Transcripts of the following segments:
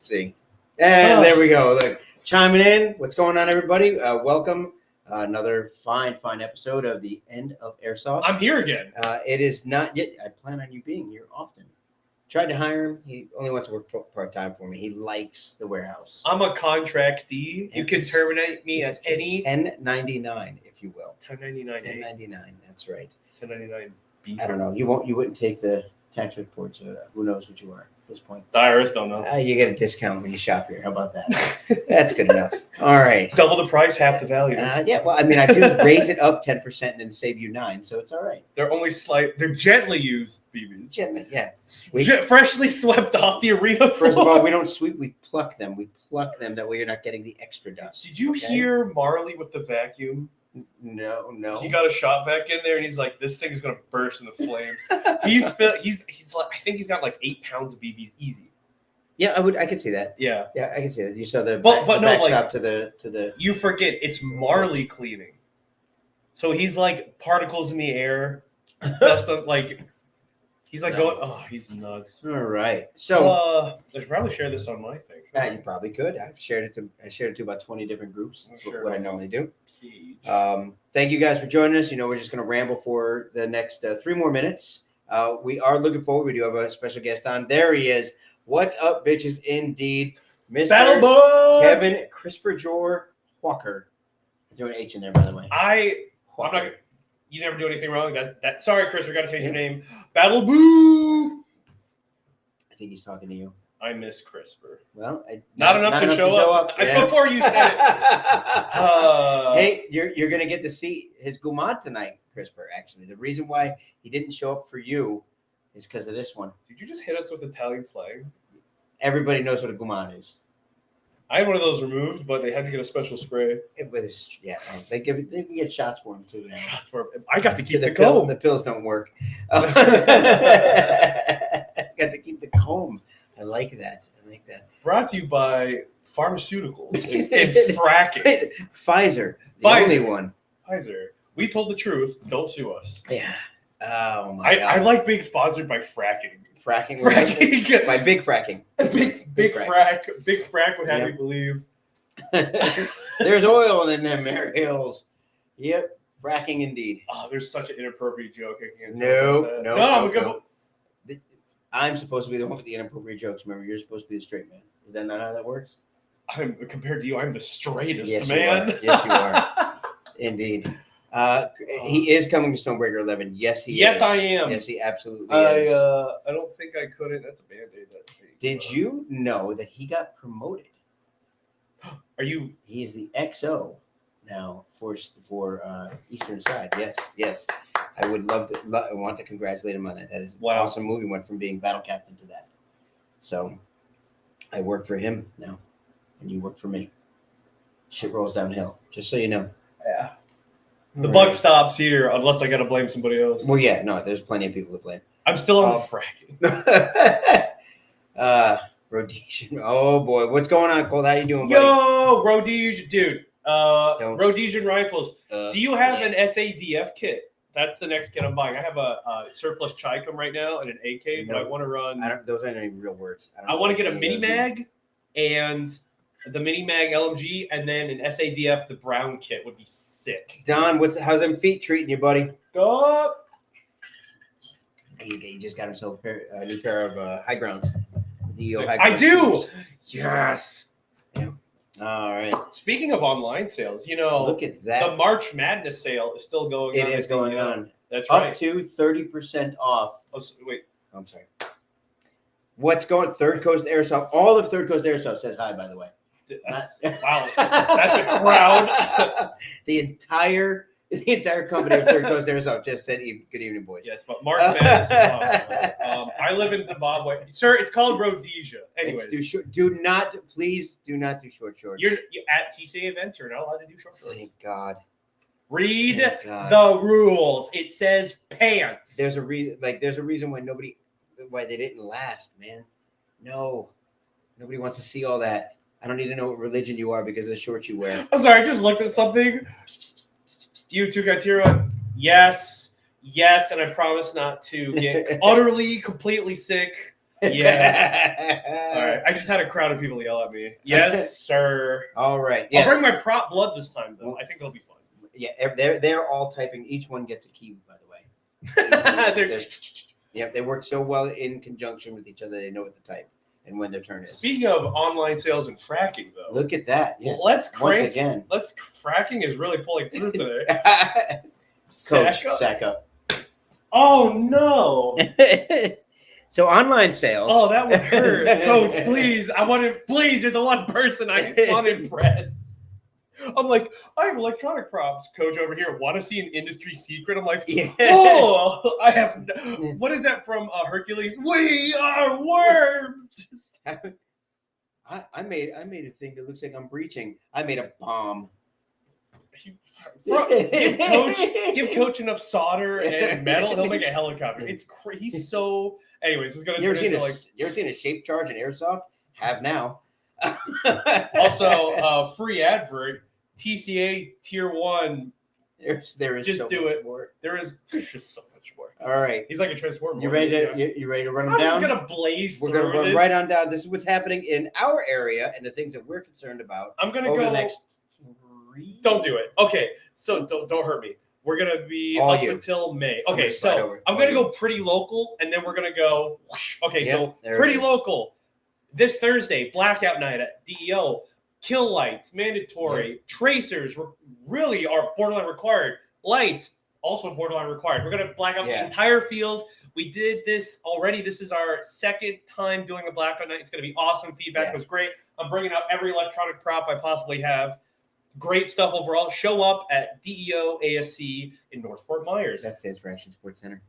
see. And there we go. Look, chiming in. What's going on, everybody? Welcome. Another fine episode of the End of Airsoft. I'm here again. It is not yet. I plan on you being here often. Tried to hire him. He only wants to work part-time for me. He likes the warehouse. I'm a contractee. You can terminate me at any 1099, if you will. 1099. 1099. That's right. 1099. I don't know. You wouldn't take the tax reports. Who knows what you are at this point? The IRS don't know. You get a discount when you shop here. How about that? That's good enough. All right. Double the price, half the value. Yeah. Well, I mean, I do raise it up 10% and then save you 9%, so it's all right. They're only they're gently used BBs. Gently, yeah. Freshly swept off the arena floor. First of all, we don't sweep. We pluck them. We pluck them. That way, you're not getting the extra dust. Did you hear Marley with the vacuum? No. He got a shot vac in there, and he's like, "This thing is gonna burst in the flames." he's like, I think he's got like 8 pounds of BBs easy. Yeah, I could see that. Yeah, I can see that. You saw the backstop to the. You forget it's Marley cleaning, so he's like particles in the air, dust up, like he's like going. Oh, he's nuts. All right, so I should probably share this on my thing. You probably could. I shared it to about 20 different groups. That's what I normally do. Thank you guys for joining us. We're just going to ramble for the next 3 more minutes. We are looking forward. We do have a special guest on. There he is. What's up, bitches? Indeed, Mr. Battle Boy Kevin CRISPR Walker. I threw an H in there, by the way. I'm not. You never do anything wrong. Sorry, Chris. We got to change your name. Battle Boo. I think he's talking to you. I miss CRISPR. Well, not enough to show up. Yeah. Before you said it. Hey, you're gonna get to see his Gumad tonight, CRISPR. Actually, the reason why he didn't show up for you is because of this one. Did you just hit us with Italian slang? Everybody knows what a Gumad is. I had one of those removed, but they had to get a special spray. They can get shots for him too. Now. Shots for him. I got to keep the comb. comb. The pills don't work. Got to keep the comb. I like that. Brought to you by pharmaceuticals and fracking. Pfizer, the only one. Pfizer. We told the truth. Don't sue us. Yeah. Oh my God. I like being sponsored by fracking. Fracking. By big fracking. Big frack. Big frack would have you believe. There's oil in them hills. Yep. Fracking indeed. Oh, there's such an inappropriate joke. I can't. No. I'm supposed to be the one with the inappropriate jokes. Remember, you're supposed to be the straight man. Is that not how that works? Compared to you, I'm the straightest man. Yes, you are. Indeed. He is coming to Stonebreaker 11. Yes, he is. Yes, I am. Yes, he absolutely is. I don't think I couldn't. That's a Band-Aid. Did you know that he got promoted? He's the XO now for Eastern Side. Yes. I would want to congratulate him on that. That is an awesome move. He went from being battle captain to that. So I work for him now, and you work for me. Shit rolls downhill, just so you know. Yeah. The buck stops here unless I got to blame somebody else. Well, yeah, no, there's plenty of people to blame. I'm still on the fracking. Rhodesian. Oh, boy. What's going on, Colt? How you doing, buddy? Yo, Rhodesian, dude. Rhodesian rifles. Do you have an SADF kit? That's the next kit I'm buying. I have a surplus Chicom right now and an AK, but I want to run. Those aren't any real words. I want to get a mini mag and the mini mag LMG, and then an SADF. The brown kit would be sick. Don, how's them feet treating you, buddy? Go. He just got himself a new pair of high grounds. DEO high grounds. I do. Yes. Yeah. All right. Speaking of online sales, look at that. The March Madness sale is still going on. It is going on. That's right. Up to 30% off. Oh, wait. I'm sorry. What's going? Third Coast Airsoft. All of Third Coast Airsoft says hi, by the way. Wow. That's a crowd. The entire company of Third Coast Airsoft just said good evening, boys. Yes, but March Madness is I live in Zimbabwe. Sir, it's called Rhodesia. Anyways. Please do not do short shorts. You're at TCA events, you're not allowed to do short shorts. Thank God. Read the rules. It says pants. There's a reason why they didn't last, man. No. Nobody wants to see all that. I don't need to know what religion you are because of the shorts you wear. I'm sorry, I just looked at something. You two got Tira. Yes, and I promise not to get utterly, completely sick. Yeah. All right. I just had a crowd of people yell at me. Yes, sir. All right. Yeah. I'll bring my prop blood this time, though. I think it'll be fun. Yeah, they're all typing. Each one gets a key, by the way. Yeah, they work so well in conjunction with each other. They know what to type and when their turn is. Speaking of online sales and fracking, though, look at that. Yes. Well, let's crank once again. Fracking is really pulling through today. Coach, sack up. Oh no! So online sales. Oh, that would hurt, Coach. Please, please. You're the one person I want to impress. I'm like, I have electronic props. Coach over here, want to see an industry secret? I'm like, oh, I have. What is that from Hercules? We are worms. I made a thing that looks like I'm breaching. I made a bomb. Give Coach enough solder and metal, he'll make a helicopter. It's crazy. He's so. Anyways, this is gonna. You ever seen a shape charge in airsoft? Have now. Also, free advert. TCA Tier 1. There is just so do much it. More. There's just so much more. All right. He's like a transformer. You ready to run them down? I'm just gonna blaze. We're gonna run right on down. This is what's happening in our area and the things that we're concerned about. I'm gonna over go the next 3. Don't do it. Okay, so don't hurt me. We're gonna be up until May. Okay, so I'm gonna go pretty local, and then we're gonna go. Okay, so pretty local. This Thursday, blackout night at DEO. Kill lights, mandatory. Yeah. Tracers really are borderline required. Lights, also borderline required. We're going to black out the entire field. We did this already. This is our second time doing a blackout night. It's going to be awesome. Feedback was great. I'm bringing out every electronic prop I possibly have. Great stuff overall. Show up at DEO ASC in North Fort Myers. That stands for Action Sports Center.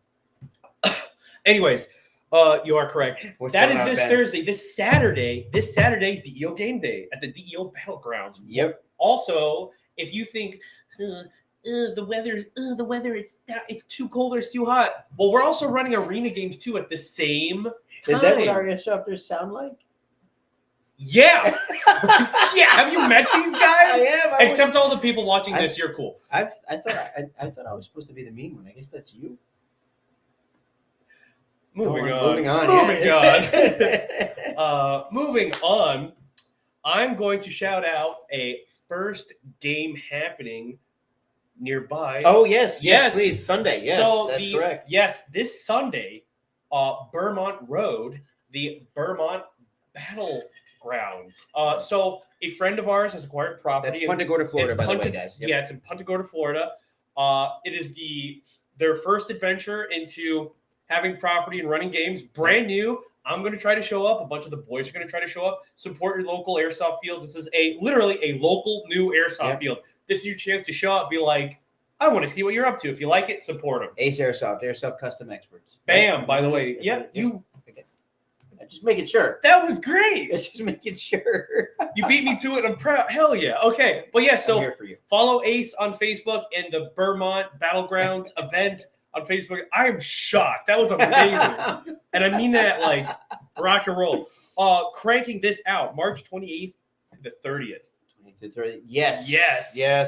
Anyways. You are correct. That is this Thursday. This Saturday, DEO game day at the DEO Battlegrounds. Yep. Also, if you think the weather, it's too cold or it's too hot. Well, we're also running arena games too at the same time. Is that what our airsofters sound like? Yeah. Yeah. Have you met these guys? I am. Except all the people watching this, you're cool. I thought I was supposed to be the mean one. I guess that's you. Moving on. I'm going to shout out a first game happening nearby. Oh, yes, please. Sunday. Yes, so that's correct. Yes, this Sunday, Vermont Road, the Vermont Battlegrounds. So a friend of ours has acquired property. That's Punta Gorda, Florida, by the way, guys. Yep. Yes, in Punta Gorda, Florida. It is their first adventure into having property and running games, brand new. I'm going to try to show up. A bunch of the boys are going to try to show up. Support your local airsoft field. This is literally a local new airsoft field. This is your chance to show up. Be like, I want to see what you're up to. If you like it, support them. Ace Airsoft Custom Experts. Bam. By the way, you. Just making sure. That was great. Just making sure. You beat me to it. I'm proud. Hell yeah. Okay. But yeah, so I'm here for you. Follow Ace on Facebook and the Vermont Battlegrounds event on Facebook. I am shocked. That was amazing. And I mean that like rock and roll. Cranking this out March 28th to the 30th. Yes.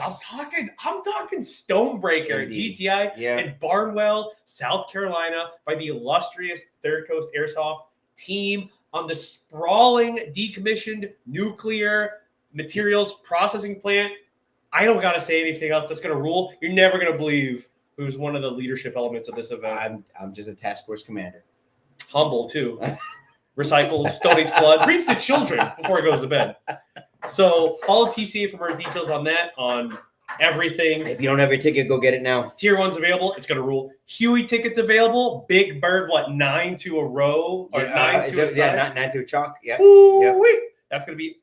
I'm talking Stonebreaker GTI in Barnwell, South Carolina by the illustrious Third Coast Airsoft team on the sprawling decommissioned nuclear materials processing plant. I don't got to say anything else. That's going to rule. You're never going to believe who's one of the leadership elements of this event. I'm just a task force commander. Humble, too. Recycle, donates blood, reads the children before he goes to bed. So follow TCA for more details on that, on everything. If you don't have your ticket, go get it now. Tier 1's available. It's going to rule. Huey tickets available. Big Bird, 9 to a row? Or 9 to a side? Yeah, 9 to a chalk. Yeah. That's going to be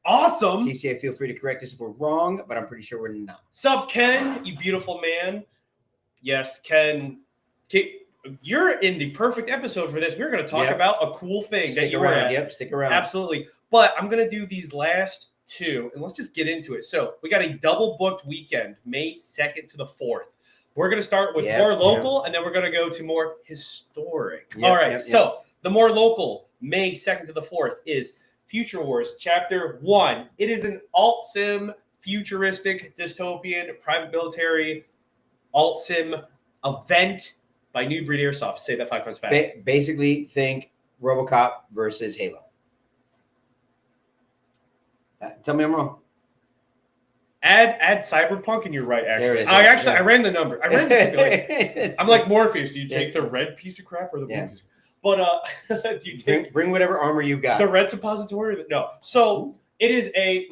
awesome. TCA, feel free to correct us if we're wrong, but I'm pretty sure we're not. Sup, Ken, you beautiful man. Yes, Ken, you're in the perfect episode for this. We're going to talk about a cool thing that you were at. Yep, stick around. Absolutely. But I'm going to do these last two, and let's just get into it. So we got a double booked weekend, May 2nd to the 4th. We're going to start with more local, and then we're going to go to more historic. All right. So the more local, May 2nd to the 4th, is Future Wars Chapter 1. It is an alt-sim, futuristic, dystopian, private military, alt-sim event by New Breed Airsoft. Say that 5 times fast. Basically, think RoboCop versus Halo. Tell me I'm wrong. Add Cyberpunk, and you're right. Actually, I ran the number. I ran the simulation. I'm like Morpheus. Do you take the red piece of crap or the blue piece of crap? But do you take bring whatever armor you've got? The red suppository? No. So it is a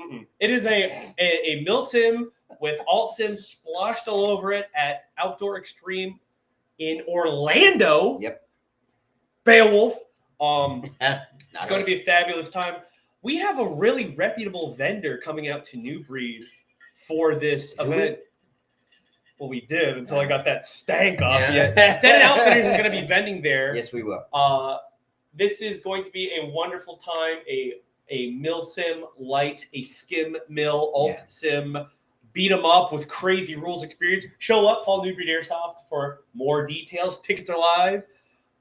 mil sim with alt sim splashed all over it at Outdoor Extreme in Orlando. Yep. Beowulf. It's going to be a fabulous time. We have a really reputable vendor coming out to New Breed for this event. Well, we did until I got that stank off. Yeah. Then Outfitters is going to be vending there. Yes, we will. This is going to be a wonderful time. A mil sim light, a skim mil, alt sim, beat 'em up with crazy rules experience. Show up, follow New Breed Airsoft for more details. Tickets are live.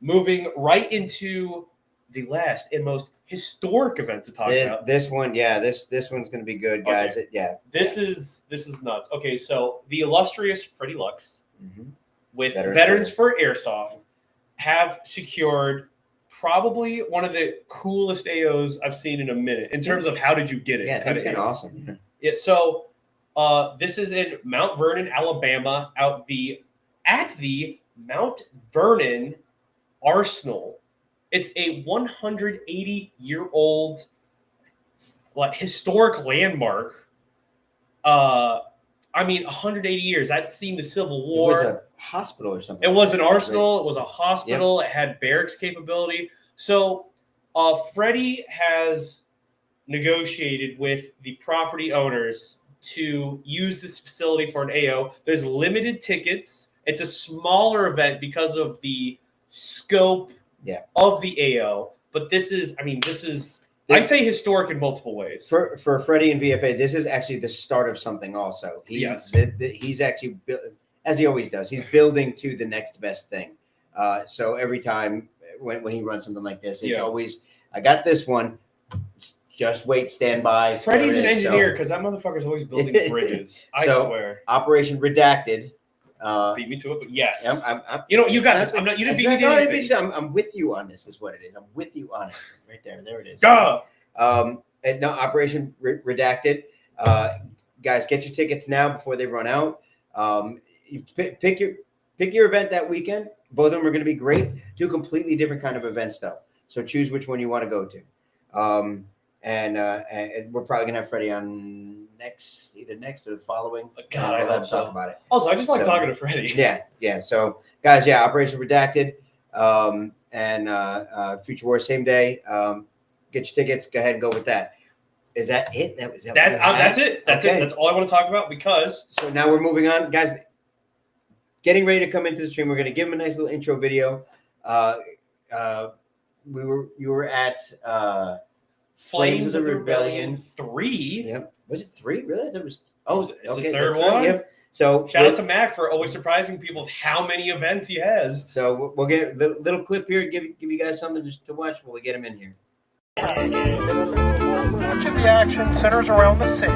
Moving right into the last and most historic event to talk about. This one, this one's going to be good, guys. Okay. This is nuts. Okay, so the illustrious Freddie Lux with Veterans for Airsoft have secured probably one of the coolest AOs I've seen in a minute in terms of how did you get it. Yeah, that's kind of awesome. Yeah, so this is in Mount Vernon, Alabama, at the Mount Vernon Arsenal. It's a 180-year-old historic landmark. 180 years. That's seen the Civil War. It was a hospital or something. It was an arsenal. It was a hospital. Yep. It had barracks capability. So Freddie has negotiated with the property owners to use this facility for an AO. There's limited tickets. It's a smaller event because of the scope of the AO, but this is I say historic in multiple ways. For Freddie and VFA, this is actually the start of something also. He's actually, as he always does, he's building to the next best thing. So every time when he runs something like this, it's always, I got this one, just wait, stand by. Freddie's an engineer because that motherfucker's always building bridges. I swear. Operation Redacted. Beat me to it, but yes. You got this. You didn't beat me to anything. I'm with you on this, is what it is. I'm with you on it. Right there. There it is. Duh. Operation Redacted. Guys, get your tickets now before they run out. You pick your event that weekend. Both of them are going to be great. Two completely different kind of events, though. So choose which one you want to go to. And we're probably going to have Freddie on either next or the following. God, I hope so. Talk about it. Also, I just like talking to Freddie. Yeah. So, guys, Operation Redacted and Future War same day. Get your tickets. Go ahead and go with that. Is that it? That's it. That's it. That's all I want to talk about because. So now we're moving on, guys. Getting ready to come into the stream. We're going to give him a nice little intro video. You were at Flames of the Rebellion 3. Yep. Was it 3? Really? There was. It's the third one. Yep. So shout out to Mac for always surprising people with how many events he has. So we'll get a little clip here. Give you guys something just to watch while we get him in here. Much of the action centers around the city.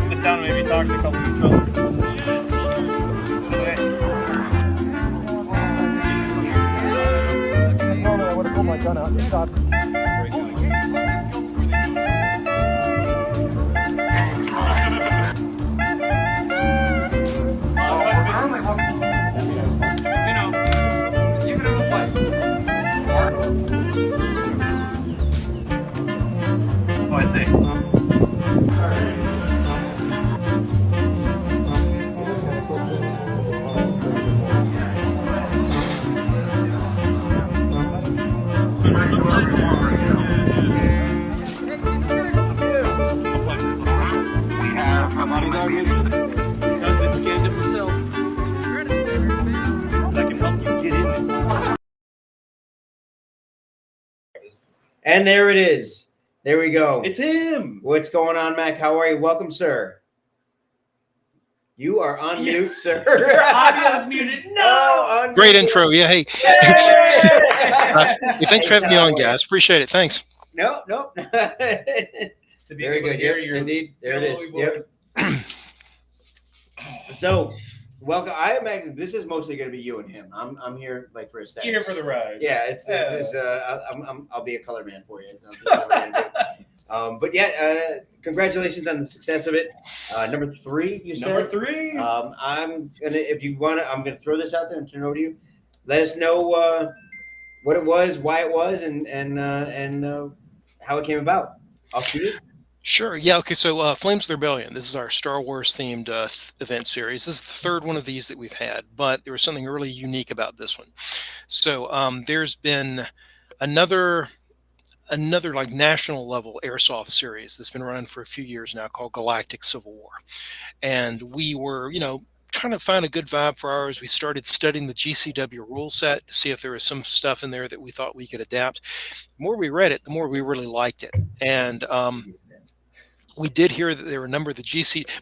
This down and maybe talk to a couple people. Normally I would have pulled my gun out and shot. And there it is. There we go. It's him. What's going on, Mac? How are you? Welcome, sir. You are on mute, sir. Your audio is muted. No. Great intro. Yeah. Hey. Thanks for having me on, guys. Appreciate it. Thanks. No. Very good. Indeed. There it is. Yep. So, welcome. I imagine this is mostly going to be you and him. I'm here like for a status. You're here for the ride. Yeah, I'll be a color man for you. But yeah, congratulations on the success of it. Number 3, you said. Number 3. I'm gonna, if you want to, I'm gonna throw this out there and turn it over to you. Let us know what it was, why it was, and how it came about. I'll see you. Sure. Yeah. Okay. So, Flames of the Rebellion. This is our Star Wars themed event series. This is the third one of these that we've had, but there was something really unique about this one. So, there's been another like national level airsoft series that's been running for a few years now called Galactic Civil War, and we were, trying to find a good vibe for ours. We started studying the GCW rule set to see if there was some stuff in there that we thought we could adapt. The more we read it, the more we really liked it, and we did hear that there were a number of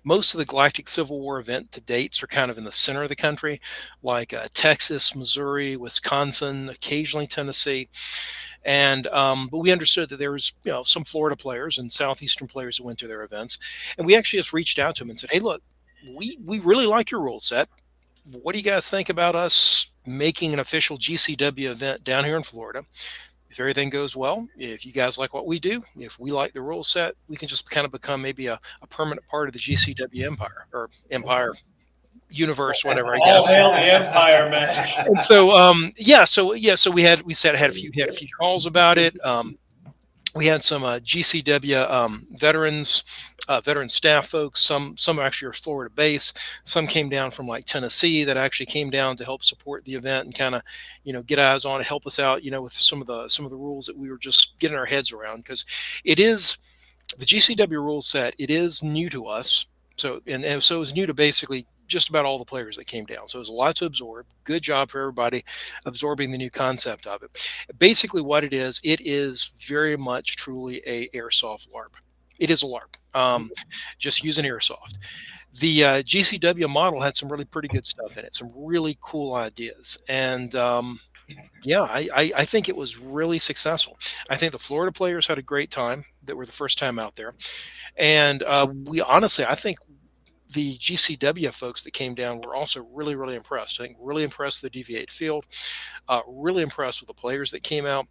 most of the Galactic Civil War event to dates are kind of in the center of the country, like Texas, Missouri, Wisconsin, occasionally Tennessee. And but we understood that there was some Florida players and southeastern players that went to their events, and we actually just reached out to them and said, hey, look, we really like your rule set. What do you guys think about us making an official GCW event down here in Florida? If everything goes well, if you guys like what we do, if we like the rule set, we can just kind of become maybe a permanent part of the GCW empire universe, whatever. I guess. All hail the empire, man. And so, so we had a few calls about it. We had some GCW veteran staff folks. Some actually are Florida based. Some came down from like Tennessee that actually came down to help support the event and kind of get eyes on it, help us out with some of the rules that we were just getting our heads around, because it is the GCW rule set. It is new to us, so it's new to basically just about all the players that came down. So it was a lot to absorb. Good job for everybody absorbing the new concept of it. Basically what it is very much truly a airsoft LARP. It is a LARP, just using airsoft. The GCW model had some really pretty good stuff in it, some really cool ideas. And I think it was really successful. I think the Florida players had a great time that were the first time out there. And I think the GCW folks that came down were also really, really impressed. I think really impressed with the Deviate field, really impressed with the players that came out.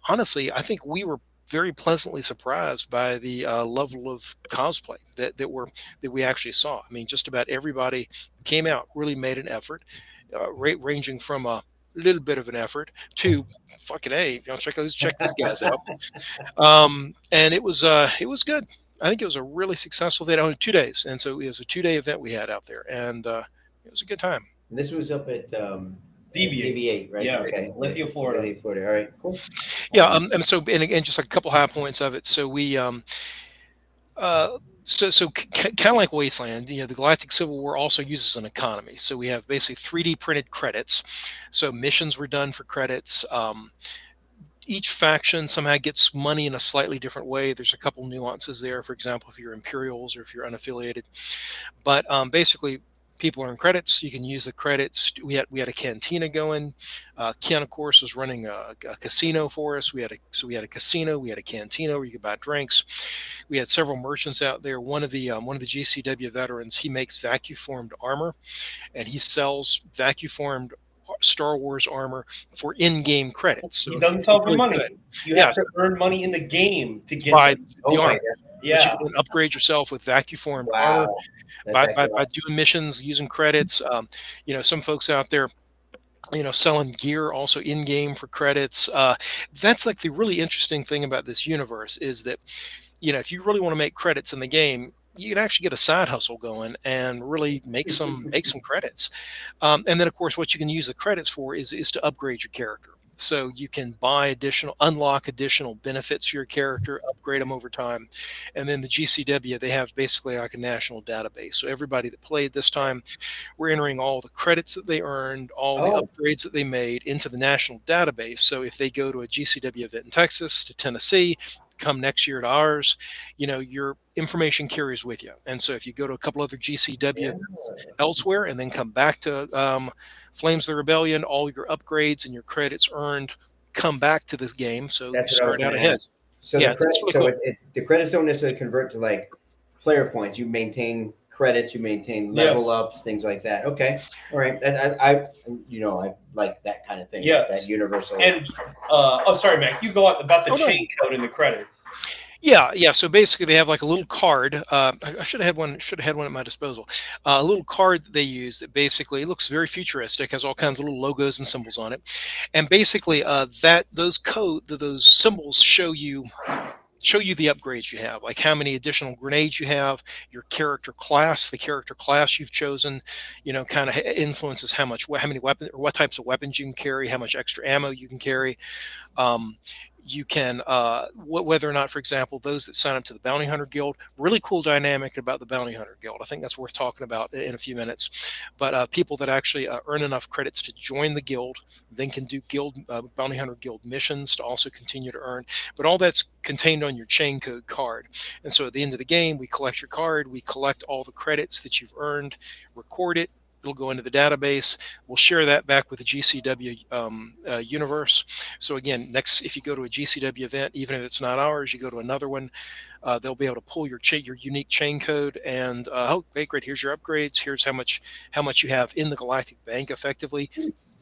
Honestly, I think we were very pleasantly surprised by the level of cosplay that we actually saw. I mean, just about everybody came out, really made an effort, ranging from a little bit of an effort to fucking A, check these guys out. And it was good. I think it was a really successful event. Only 2 days, and so it was a 2-day event we had out there, and it was a good time. And this was up at Deviate, right? Yeah, okay. Lithia, Florida. All right, cool. Yeah, and so and again, just a couple high points of it. So we kind of like Wasteland, the Galactic Civil War also uses an economy. So we have basically 3D printed credits. So missions were done for credits. Each faction somehow gets money in a slightly different way. There's a couple nuances there. For example, if you're Imperials or if you're unaffiliated, but basically people earn credits. You can use the credits. We had a cantina going. Ken, of course, was running a casino for us. We had a casino. We had a cantina where you could buy drinks. We had several merchants out there. One of the GCW veterans, he makes vacuum formed armor, and he sells vacuum formed Star Wars armor for in-game credits. So he doesn't sell for really money. good. You have to earn money in the game to get the armor. Yeah, but you can upgrade yourself with vacuum formed armor by doing missions using credits. Some folks out there, selling gear also in game for credits. That's like the really interesting thing about this universe is that, if you really want to make credits in the game, you can actually get a side hustle going and really make some credits. And then of course, what you can use the credits for is to upgrade your character. So you can unlock additional benefits for your character, upgrade them over time. And then the GCW, they have basically like a national database. So everybody that played this time, we're entering all the credits that they earned, all the upgrades that they made into the national database. So if they go to a GCW event in Texas, to Tennessee, come next year to ours, your information carries with you. And so if you go to a couple other GCW elsewhere and then come back to Flames of the Rebellion, all your upgrades and your credits earned come back to this game. So you start out ahead. So the credits don't necessarily convert to like player points. You maintain credits, you maintain level ups, things like that. Okay, all right. I like that kind of thing. Yeah, that universal. And sorry, Mac, you go on about the chain code in the credits. Yeah. So basically, they have like a little card. I should have had one. At my disposal. A little card that they use that basically looks very futuristic, has all kinds of little logos and symbols on it, and basically those symbols show you the upgrades you have, like how many additional grenades you have, your character class, the character class you've chosen, kind of influences how many weapons or what types of weapons you can carry, how much extra ammo you can carry. You can whether or not, for example, those that sign up to the Bounty Hunter Guild, really cool dynamic about the Bounty Hunter Guild. I think that's worth talking about in a few minutes. But people that actually earn enough credits to join the guild then can do Bounty Hunter Guild missions to also continue to earn. But all that's contained on your chain code card. And so at the end of the game, we collect your card, we collect all the credits that you've earned, record it. It'll go into the database. We'll share that back with the GCW universe. So again, if you go to a GCW event, even if it's not ours, you go to another one, they'll be able to pull your unique chain code and hey, great, here's your upgrades. Here's how much you have in the Galactic Bank effectively.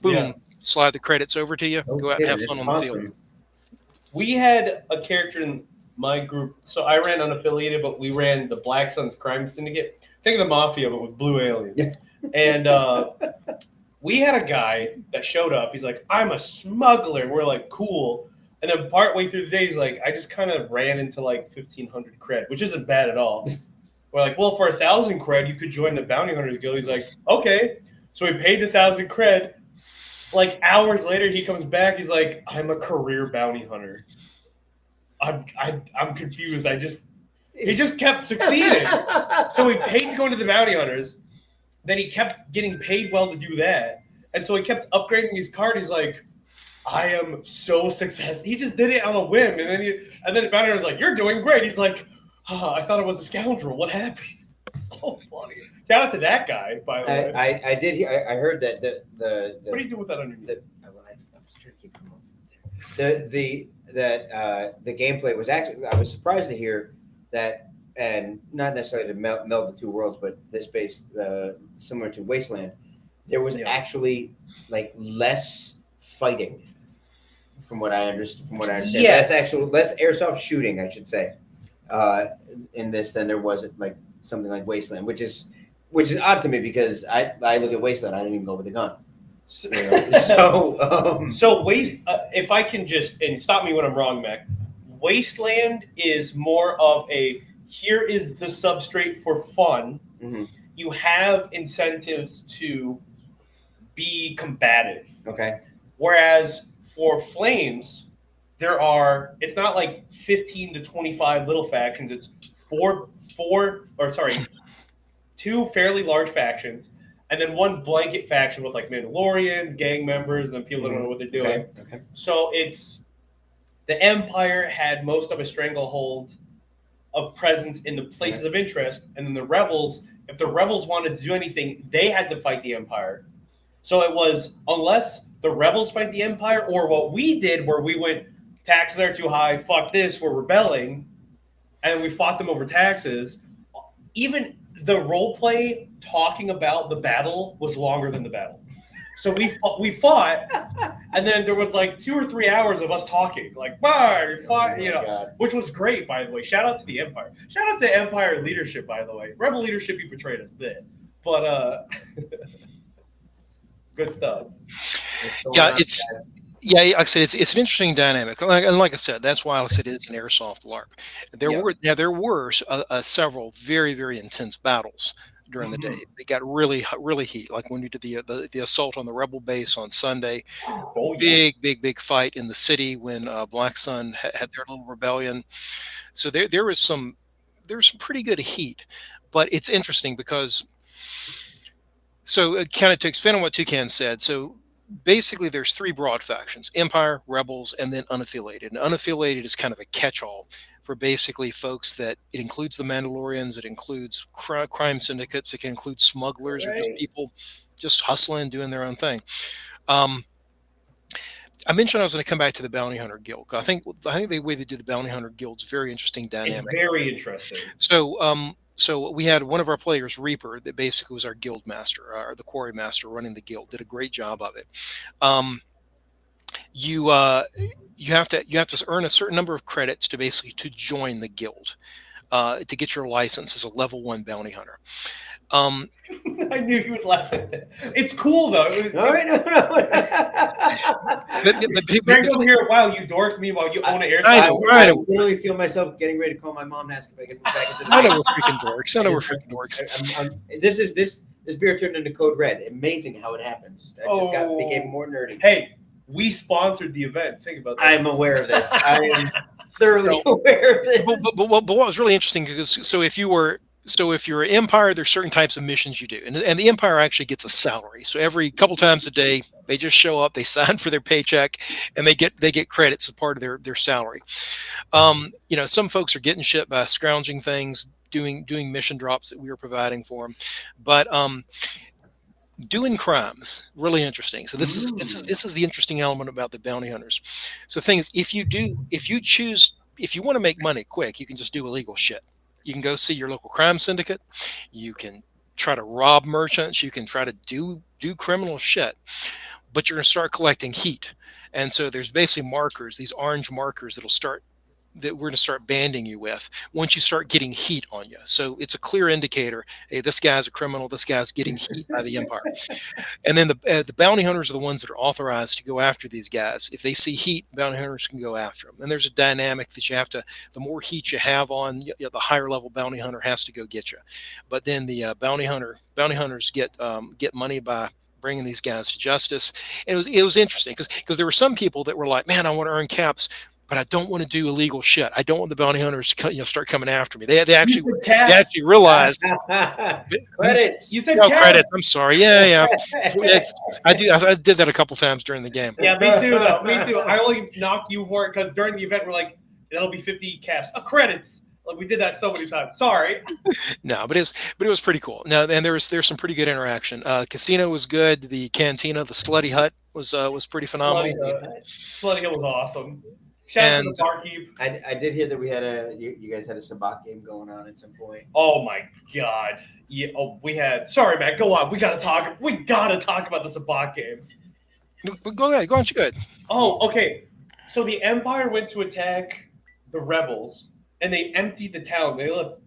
Boom, slide the credits over to you. Go out and have fun on the field. We had a character in my group. So I ran unaffiliated, but we ran the Black Suns Crime Syndicate. Think of the Mafia, but with blue aliens. Yeah. And we had a guy that showed up. He's like, I'm a smuggler. We're like, cool. And then partway through the day, he's like, I just kind of ran into like 1,500 cred, which isn't bad at all. We're like, well, for 1,000 cred, you could join the Bounty Hunters Guild. He's like, okay. So we paid the 1,000 cred. Like hours later, he comes back. He's like, I'm a career bounty hunter. I'm confused. He just kept succeeding. So we paid to go into the Bounty Hunters. Then he kept getting paid well to do that. And so he kept upgrading his card. He's like, I am so successful. He just did it on a whim. And then the Bounty Hunter's like, you're doing great. He's like, I thought I was a scoundrel. What happened? So funny. Shout out to that guy, by the way. I did. I heard that the what do you do with that underneath? I'm trying to keep the gameplay was actually. I was surprised to hear that. And not necessarily to meld the two worlds, but this base similar to Wasteland, there was actually like less fighting, from what I understand. Yes. Less airsoft shooting, I should say, in this than there was like something like Wasteland, which is odd to me because I look at Wasteland, I didn't even go with a gun. So if I can and stop me when I'm wrong, Mac. Wasteland is more of a here is the substrate for fun. Mm-hmm. You have incentives to be combative. Okay. Whereas for Flames, it's not like 15 to 25 little factions. It's two fairly large factions, and then one blanket faction with like Mandalorians, gang members, and then people that don't know what they're doing. Okay. So it's the Empire had most of a stranglehold of presence in the places of interest, and then the Rebels, if the Rebels wanted to do anything, they had to fight the Empire. So it was, unless the Rebels fight the Empire, or what we did where we went, taxes are too high, fuck this, we're rebelling, and we fought them over taxes. Even the role play talking about the battle was longer than the battle. So we fought, and then there was like 2 or 3 hours of us talking, like, we fought, which was great, by the way. Shout out to the Empire. Shout out to Empire leadership, by the way. Rebel leadership, you betrayed us a bit, but good stuff. Like I said, it's an interesting dynamic, and like I said, that's why I said it's an airsoft LARP. There were several very, very intense battles during the day. They got really, really heat, like when we did the assault on the Rebel base on Sunday. Big fight in the city when Black Sun had their little rebellion. So there was some pretty good heat, but it's interesting because kind of to expand on what Toucan said. So basically there's 3 broad factions: Empire, Rebels, and then unaffiliated. And unaffiliated is kind of a catch-all for basically folks that it includes the Mandalorians, it includes crime syndicates, it can include smugglers or just people just hustling, doing their own thing. I mentioned I was going to come back to the Bounty Hunter Guild. I think the way they do the Bounty Hunter Guild is very interesting dynamic. It's very interesting. So we had one of our players, Reaper, that basically was our guild master, or the quarry master running the guild. Did a great job of it. You have to earn a certain number of credits to basically to join the guild, to get your license as a level 1 bounty hunter. I knew you would laugh at that. It's cool though. No. Greg over here, wow, you dorks. Meanwhile, you own an airsoft. I literally feel myself getting ready to call my mom and ask if I can move back into the I know we're freaking dorks. I know we're freaking dorks. This beer turned into Code Red. Amazing how it happened. Became more nerdy. Hey, we sponsored the event. Think about that. I'm aware of this. I am thoroughly aware of this. But what was really interesting, because if you're an Empire, there's certain types of missions you do, and the Empire actually gets a salary. So every couple times a day, they just show up, they sign for their paycheck, and they get credits as part of their salary. Some folks are getting shit by scrounging things, doing mission drops that we were providing for them, but doing crimes, really interesting. So this is the interesting element about the bounty hunters. So the thing is, if you want to make money quick, you can just do illegal shit. You can go see your local crime syndicate. You can try to rob merchants. You can try to do criminal shit, but you're going to start collecting heat. And so there's basically markers, these orange markers that we're going to start banding you with once you start getting heat on you. So it's a clear indicator, hey, this guy's a criminal, this guy's getting heat by the Empire. And then the bounty hunters are the ones that are authorized to go after these guys. If they see heat, bounty hunters can go after them. And there's a dynamic that you have to, the more heat you have on, the higher level bounty hunter has to go get you. But then the bounty hunters get money by bringing these guys to justice. And it was interesting because there were some people that were like, man, I want to earn caps, but I don't want to do illegal shit. I don't want the bounty hunters to start coming after me. They actually realized credits. You said credits. I'm sorry. Yeah. I did that a couple times during the game. Yeah, me too. Though. Me too. I only knocked you for it because during the event we're like, that'll be 50 caps. Credits. Like we did that so many times. Sorry. No, but it was pretty cool. No, and there's some pretty good interaction. Casino was good. The cantina, the Slutty Hut was pretty phenomenal. Slutty Hut was awesome. Shout out to the barkeep. I did hear that we had you guys had a sabacc game going on at some point. Oh my god. Yeah. Oh, we had. Sorry, Matt. Go on. We gotta talk about the sabacc games. Go ahead. Go on. You good? Oh, okay. So the Empire went to attack the rebels, and they emptied the town. They left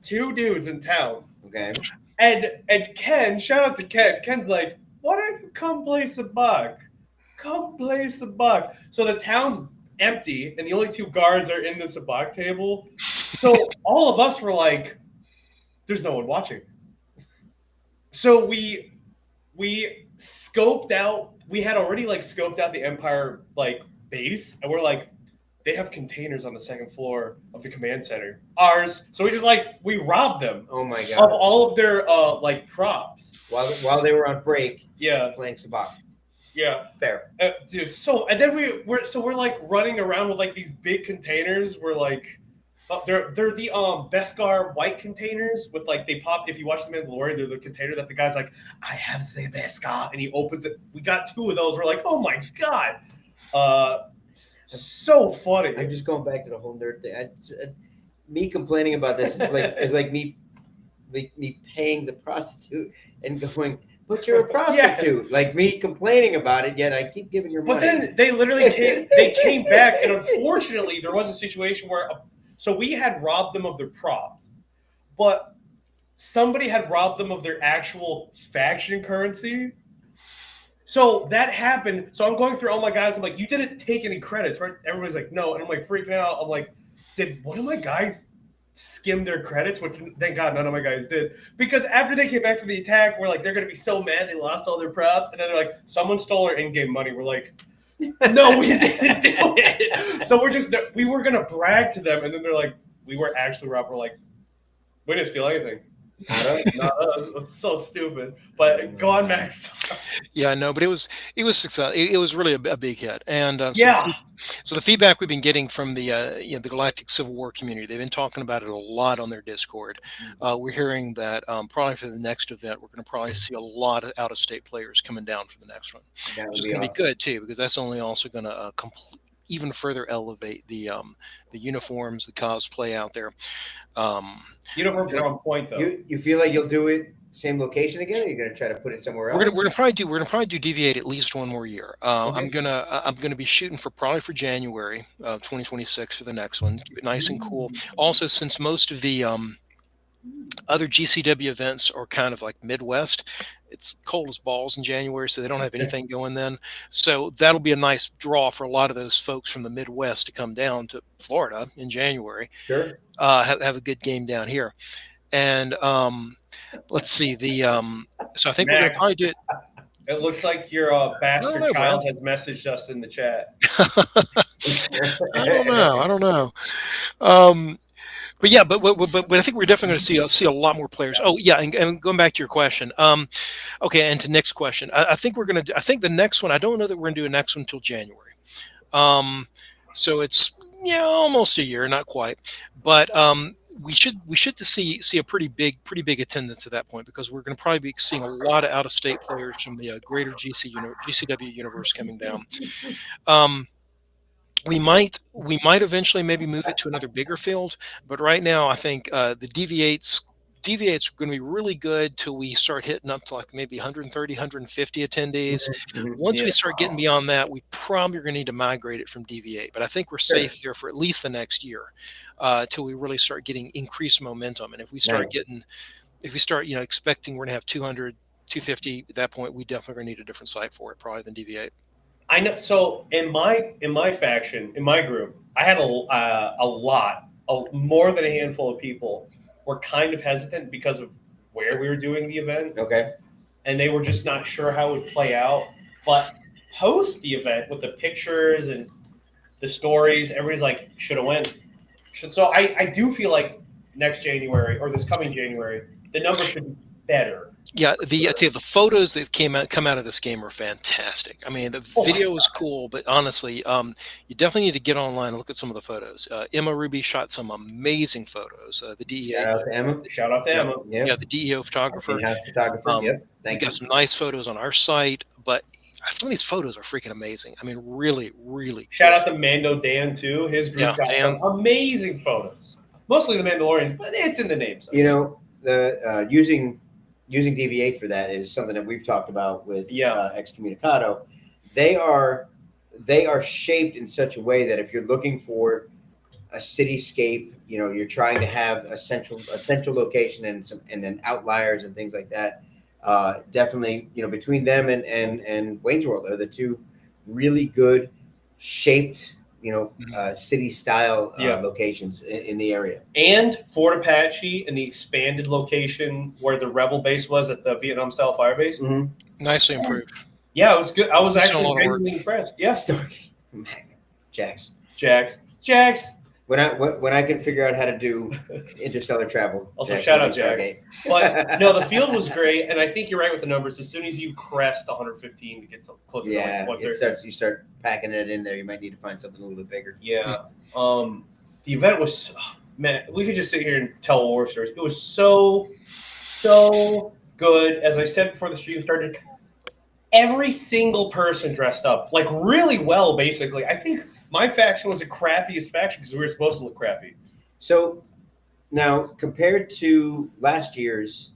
2 dudes in town. Okay. And Ken, shout out to Ken. Ken's like, why don't you come play sabacc? Come play sabacc. So the town's empty, and the only 2 guards are in the sabacc table. So all of us were like, there's no one watching. So we scoped out, we had already scoped out the Empire base, and we're like, they have containers on the 2nd floor of the command center. Ours. So we just we robbed them. Oh my god. Of all of their props. While they were on break. Yeah. Playing sabacc. Yeah, fair. Dude, and then we're running around with these big containers. We're they're the Beskar white containers with they pop. If you watch The Mandalorian, they're the container that the guy's like, I have the Beskar, and he opens it. We got 2 of those. We're like, oh my god, so funny. I'm just going back to the whole nerd thing. Me complaining about this is like me paying the prostitute and going, but you're a prostitute. Yeah. Like me complaining about it, yet I keep giving your money. But then they literally came back, and unfortunately, there was a situation where so we had robbed them of their props, but somebody had robbed them of their actual faction currency. So that happened. So I'm going through all my guys. I'm like, you didn't take any credits, right? Everybody's like, no. And I'm freaking out. I'm like, did one of my guys skim their credits? Which thank God none of my guys did. Because after they came back from the attack, we're like, they're going to be so mad they lost all their props. And then they're like, someone stole our in-game money. We're like, no, we didn't do it. So we were going to brag to them. And then they're like, we were actually robbed. We're like, we didn't steal anything. It was so stupid. But go on, Max. Yeah, no, but it was success. It was really a big hit, and yeah. So the feedback we've been getting from the the Galactic Civil War community, they've been talking about it a lot on their Discord. We're hearing that probably for the next event, we're going to probably see a lot of out-of-state players coming down for the next one, which is going to be good too, because that's only also going to even further elevate the uniforms, the cosplay out there. Uniforms are on point, though. You feel like you'll do it same location again, or you're gonna try to put it somewhere else? We're gonna probably do DV8 at least one more year. Okay. I'm gonna be shooting for January 2026 for the next one. Keep it nice and cool. Also, since most of the other GCW events are kind of like Midwest, it's cold as balls in January, so they don't have anything going then. So that'll be a nice draw for a lot of those folks from the Midwest to come down to Florida in January. Sure. Have a good game down here. And let's see so I think we're gonna probably do it. It looks like your bastard child has messaged us in the chat. I don't know. But yeah, but I think we're definitely going to see a lot more players. Oh yeah, and going back to your question. Okay, and to Nick's question, I think the next one. I don't know that we're going to do a next one until January. So it's almost a year, not quite, but we should see a pretty big attendance at that point, because we're going to probably be seeing a lot of out-of-state players from the greater GCW universe coming down. We might eventually maybe move it to another bigger field, but right now I think the DV8s are going to be really good till we start hitting up to like maybe 130, 150 attendees. Once we start getting beyond that, we probably are going to need to migrate it from DV8. But I think we're safe there for at least the next year till we really start getting increased momentum. And if we start expecting we're going to have 200, 250 at that point, we definitely need a different site for it, probably than DV8. I know. So in my faction, in my group, I had more than a handful of people were kind of hesitant because of where we were doing the event. Okay. And they were just not sure how it would play out. But post the event with the pictures and the stories, everybody's like, should have went. So I do feel like next January or this coming January, the numbers should be better. Yeah, the photos that come out of this game are fantastic. I mean, the video is cool, but honestly, you definitely need to get online and look at some of the photos. Emma Ruby shot some amazing photos. The DEO. Shout out to Emma. Yep. Yeah, the DEO photographer. Yep. We got some nice photos on our site, but some of these photos are freaking amazing. I mean, really, really. Shout out to Mando Dan too. His group got some amazing photos. Mostly the Mandalorians, but it's in the name. So. The using DV8 for that is something that we've talked about with Excommunicado. They are shaped in such a way that if you're looking for a cityscape, you're trying to have a central location and then outliers and things like that. Definitely, between them and Wayne's World are the two really good shaped, city style locations in the area. And Fort Apache and the expanded location where the Rebel base was at the Vietnam style fire base. Mm-hmm. Nicely improved. Yeah, it was good. I was actually genuinely impressed. Yes. Jax. When I can figure out how to do interstellar travel. Also, shout out Jax. But no, the field was great, and I think you're right with the numbers. As soon as you crest 115 to get to closer to 130, you start packing it in there. You might need to find something a little bit bigger. Yeah. The event was, man, we could just sit here and tell war stories. It was so good. As I said before the stream started, every single person dressed up like really well. Basically, I think my faction was the crappiest faction because we were supposed to look crappy. So now compared to last year's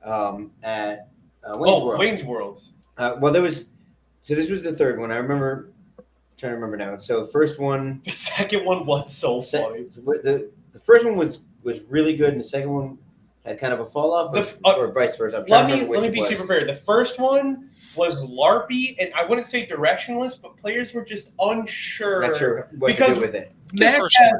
at Wayne's World. This was the third one. I remember. I'm trying to remember now. So the first one, the second one was so funny. The first one was really good, and the second one had kind of a fall off, or vice versa. Let me be super fair. The first one was LARPy, and I wouldn't say directionless, but players were just unsure. Not sure what to do with it. Mac had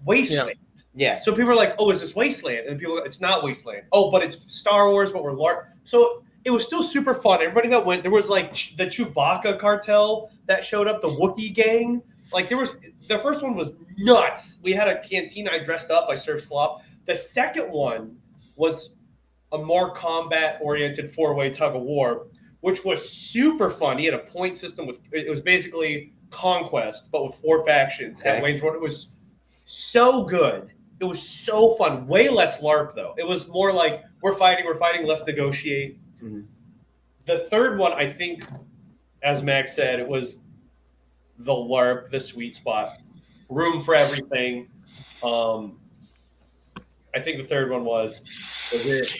Wasteland. Yeah. So people are like, "Oh, is this Wasteland?" And people, it's not Wasteland. Oh, but it's Star Wars, but we're LARP. So it was still super fun. Everybody that went, there was like the Chewbacca cartel that showed up, the Wookiee gang. Like the first one was nuts. We had a canteen. I dressed up. I served slop. The second one was a more combat-oriented four-way tug of war, which was super fun. He had a point system it was basically Conquest, but with 4 factions. Okay. At Wayne's World, it was so good. It was so fun. Way less LARP though. It was more like we're fighting. Let's negotiate. Mm-hmm. The third one, I think, as Max said, it was the LARP, the sweet spot, room for everything. I think the third one was it.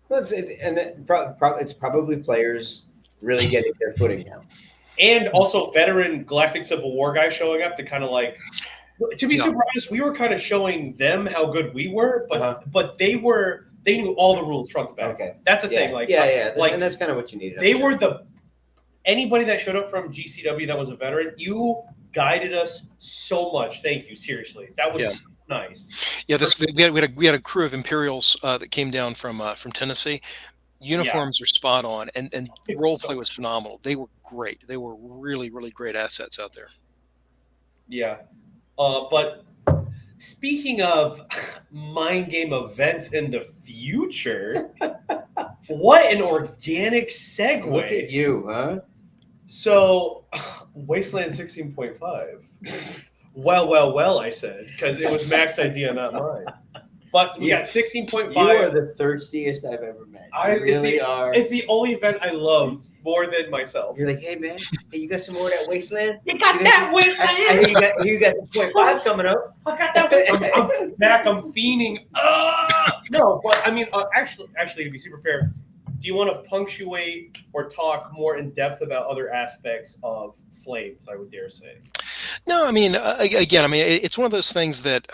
Well, it's probably players really getting their footing now. And also veteran Galactic Civil War guys showing up to kind of like, to be super honest, we were kind of showing them how good we were, but they knew all the rules front to back. Okay. That's the thing. Like, like, and that's kind of what you needed. They were anybody that showed up from GCW that was a veteran, you guided us so much. Thank you. Seriously. That was so nice. Yeah. We had a crew of Imperials that came down from Tennessee. Uniforms are spot on, and role play was phenomenal. They were great. They were really, really great assets out there. Yeah. But speaking of mind game events in the future, what an organic segue. Look at you, huh? So, Wasteland 16.5. Well, I said, because it was Mac's idea, not mine. But we got 16.5. You are the thirstiest I've ever met. You really are. It's the only event I love more than myself. You're like, hey, man, hey, you got some more of that Wasteland? You got that Wasteland? I hear you got the 0.5 coming up. I got that. Mac, I'm fiending. No, but I mean, actually, to be super fair, do you want to punctuate or talk more in depth about other aspects of Flames, I would dare say? No, I mean, again, I mean, it's one of those things that,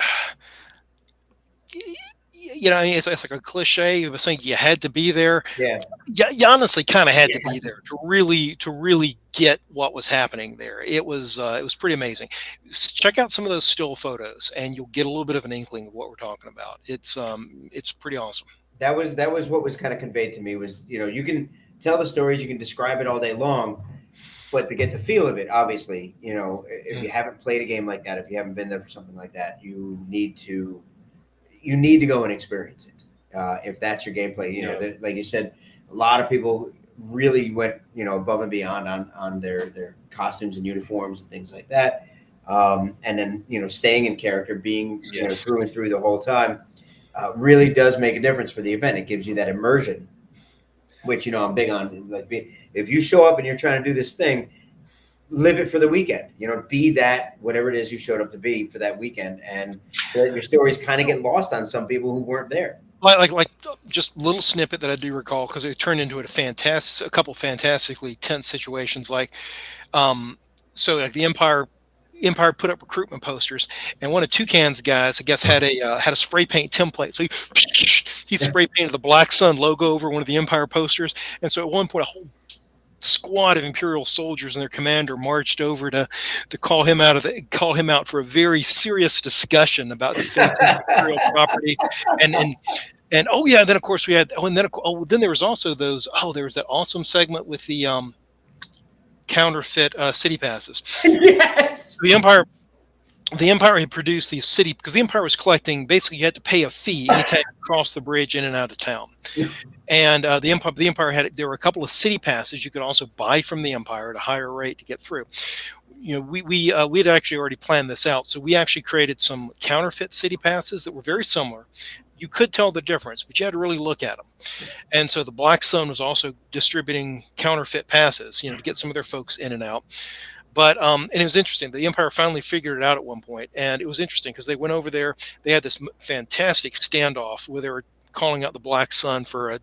you know, I mean, it's like a cliche. You think you had to be there. Yeah. You honestly kind of had to be there to really get what was happening there. It was pretty amazing. Check out some of those still photos, and you'll get a little bit of an inkling of what we're talking about. It's pretty awesome. That was what was kind of conveyed to me was, you know, you can tell the stories, you can describe it all day long, but to get the feel of it, obviously, you know, if you haven't played a game like that, if you haven't been there for something like that, you need to go and experience it. If that's your gameplay, you know, like you said, a lot of people really went, you know, above and beyond on their costumes and uniforms and things like that. And then, you know, staying in character, being you know, through and through the whole time, really does make a difference for the event. It gives you that immersion, which, you know, I'm big on. Like, if you show up and you're trying to do this thing, live it for the weekend. You know, be that whatever it is you showed up to be for that weekend, and your stories kind of get lost on some people who weren't there. Like just a little snippet that I do recall, because it turned into a couple fantastically tense situations. Like, so like the Empire put up recruitment posters, and one of Toucan's guys, I guess, had a spray paint template. So he spray painted the Black Sun logo over one of the Empire posters. And so at one point, a whole squad of Imperial soldiers and their commander marched over to call him out for a very serious discussion about the fate of Imperial property. And oh yeah, then of course we had then there was also there was that awesome segment with the counterfeit city passes. Yes. The Empire had produced these because the Empire was collecting, basically you had to pay a fee anytime you cross the bridge in and out of town. And the Empire there were a couple of city passes you could also buy from the Empire at a higher rate to get through. You know, we had actually already planned this out. So we actually created some counterfeit city passes that were very similar. You could tell the difference, but you had to really look at them. And so the Black Sun was also distributing counterfeit passes, you know, to get some of their folks in and out. But and it was interesting. The Empire finally figured it out at one point, and it was interesting because they went over there. They had this fantastic standoff where they were calling out the Black Sun for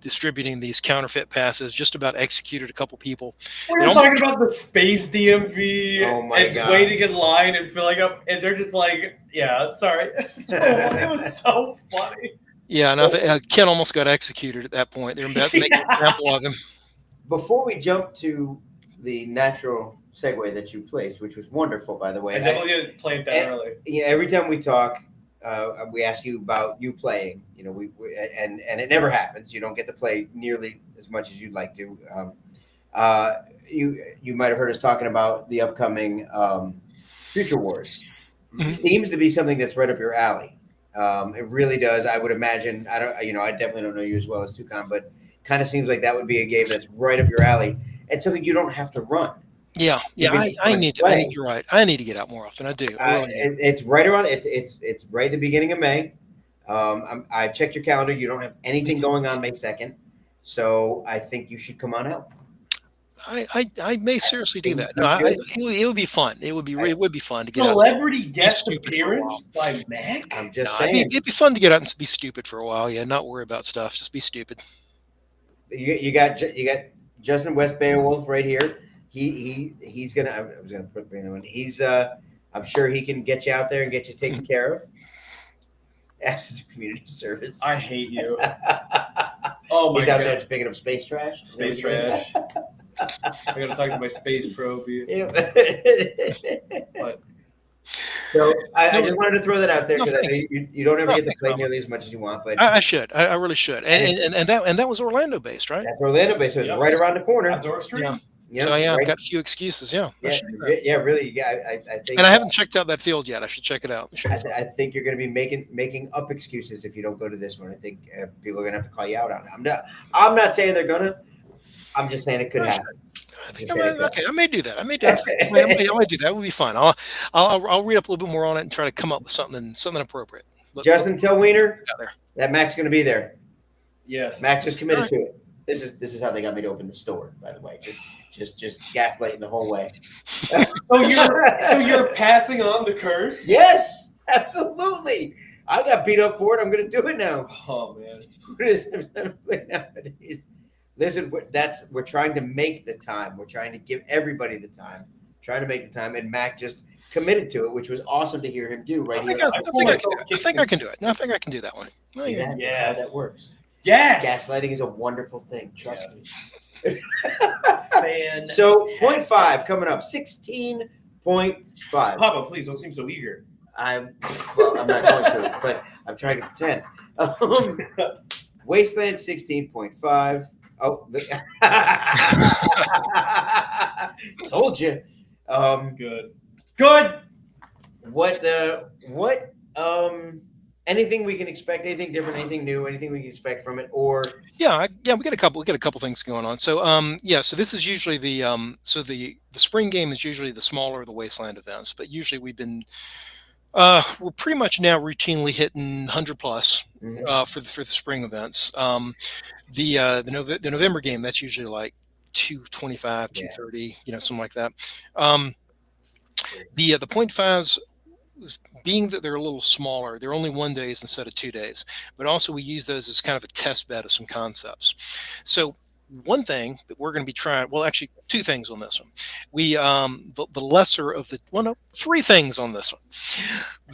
distributing these counterfeit passes. Just about executed a couple people. We were talking about the space DMV and God. waiting in line and filling up, and they're just like, "Yeah, sorry." It was so funny. Yeah, and Ken almost got executed at that point. They were about to make an example of him. Before we jump to the natural segue that you placed, which was wonderful, by the way. I definitely didn't play it that early. Yeah, every time we talk, we ask you about you playing. You know, and it never happens. You don't get to play nearly as much as you'd like to. You might have heard us talking about the upcoming Future Wars. It seems to be something that's right up your alley. It really does. I would imagine. I definitely don't know you as well as Toucan, but kind of seems like that would be a game that's right up your alley and something you don't have to run. Yeah. I need you're right. I need to get out more often. I do. It's right around. It's right at the beginning of May. I checked your calendar. You don't have anything going on May 2nd, so I think you should come on out. I may seriously do that. No, it would be fun. It would be fun to get out. Celebrity guest appearance by Mac. I'm just saying. It'd be fun to get out and be stupid for a while. Yeah, not worry about stuff. Just be stupid. You got Justin West Beowulf right here. He's gonna. I was gonna bring them in. He's I'm sure he can get you out there and get you taken care of. As community service. I hate you. Oh my god. He's out there picking up space trash. Space trash. I gotta talk to my space probe. But so I just wanted to throw that out there because you don't ever get to play nearly as much as you want. But I should. I really should. And that was Orlando based, right? That's Orlando based. So it's right around the corner. Outdoor street. Yeah. So I've got a few excuses. Yeah. Really. Yeah, I think. And I haven't checked out that field yet. I should check it out. I think you're going to be making up excuses if you don't go to this one. I think people are going to have to call you out on it. I'm not saying they're going to. I'm just saying it could happen. I think I may do that. I may do that. I might do that. It would be fun. I'll read up a little bit more on it and try to come up with something appropriate. Justin, tell Wiener that Mac's going to be there. Yes, Mac just committed to it. This is how they got me to open the store, by the way. Just gaslighting the whole way. So you're passing on the curse? Yes, absolutely. I got beat up for it. I'm going to do it now. Oh man, nowadays. Listen, we're trying to make the time. We're trying to give everybody the time. Trying to make the time, and Mac just committed to it, which was awesome to hear him do. Right I think I can do it. No, I think I can do that one. See that? Yes. That works. Yes. Gaslighting is a wonderful thing. Trust me. Fantastic. So 0.5 coming up. 16.5. Papa, please don't seem so eager. I'm not going to, but I'm trying to pretend. Wasteland 16.5. Oh, told you. Good. What anything we can expect, anything different, anything new, anything we can expect from it, or we get a couple things going on. So so this is usually the spring game is usually the smaller of the Wasteland events, but usually we've been we're pretty much now routinely hitting 100 plus for the spring events. The November game, that's usually like 225, 230, something like that. The 0.5s, being that they're a little smaller, they're only 1 day instead of 2 days, but also we use those as kind of a test bed of some concepts. So one thing that we're going to be trying, well, actually two things on this one. We the lesser of the three things on this one.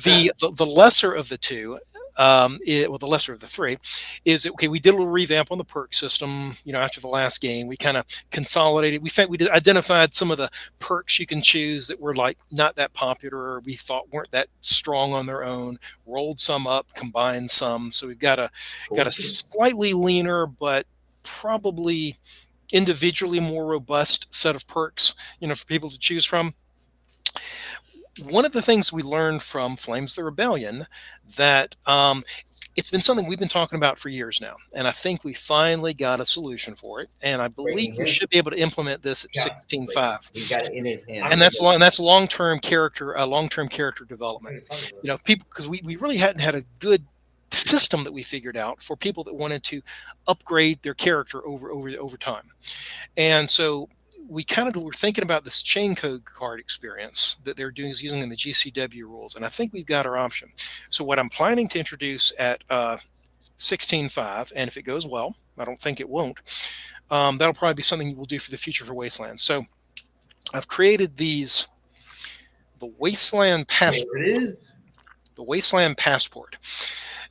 The lesser of the two, the lesser of the three, is okay. We did a little revamp on the perk system. After the last game, we kind of consolidated. We identified some of the perks you can choose that were like not that popular, or we thought weren't that strong on their own. Rolled some up, combined some. So we've got a slightly leaner, but probably individually more robust set of perks, for people to choose from. One of the things we learned from Flames of the Rebellion that it's been something we've been talking about for years now, and I think we finally got a solution for it, and I believe we should be able to implement this at 16.5. He got it in his hand, and that's long-term character development. People, because we really hadn't had a good system that we figured out for people that wanted to upgrade their character over time. And so we kind of were thinking about this chain code card experience that they're doing, using in the GCW rules, and I think we've got our option. So what I'm planning to introduce at 16.5, and if it goes well, I don't think it won't, that'll probably be something we'll do for the future for Wasteland. So I've created the Wasteland Passport. There it is. The Wasteland Passport.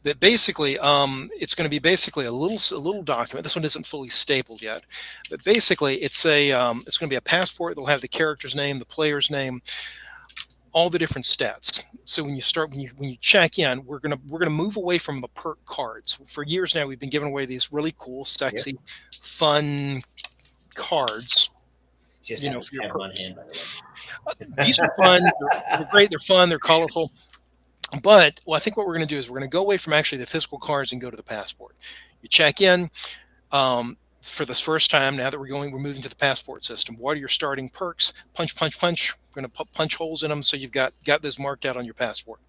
That basically, it's going to be basically a little document. This one isn't fully stapled yet, but basically, it's going to be a passport that'll have the character's name, the player's name, all the different stats. So when you check in, we're gonna move away from the perk cards. For years now, we've been giving away these really cool, sexy, fun cards. Just for your one hand, by the way. These are fun. They're great. They're fun. They're colorful. But I think what we're going to do is we're going to go away from actually the physical cards and go to the passport. You check in for this first time. Now that we're moving to the passport system. What are your starting perks? Punch, punch, punch. We're going to punch holes in them, so you've got those marked out on your passport.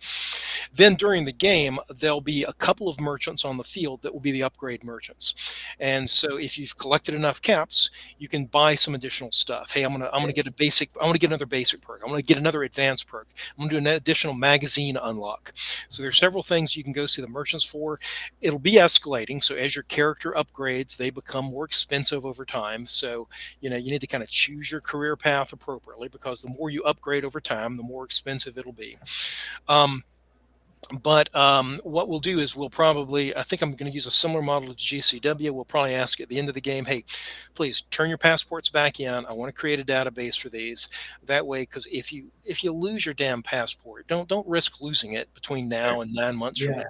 Then during the game, there'll be a couple of merchants on the field that will be the upgrade merchants. And so if you've collected enough caps, you can buy some additional stuff. Hey, I'm gonna get a basic. I want to get another basic perk. I want to get another advanced perk. I'm gonna do an additional magazine unlock. So there's several things you can go see the merchants for. It'll be escalating. So as your character upgrades, they become more expensive over time. So you need to kind of choose your career path appropriately, because the more you upgrade over time, the more expensive it'll be. But what we'll do is I think I'm going to use a similar model to GCW. We'll probably ask at the end of the game, hey, please turn your passports back in. I want to create a database for these. That way, because if you lose your damn passport, don't risk losing it between now and 9 months from now.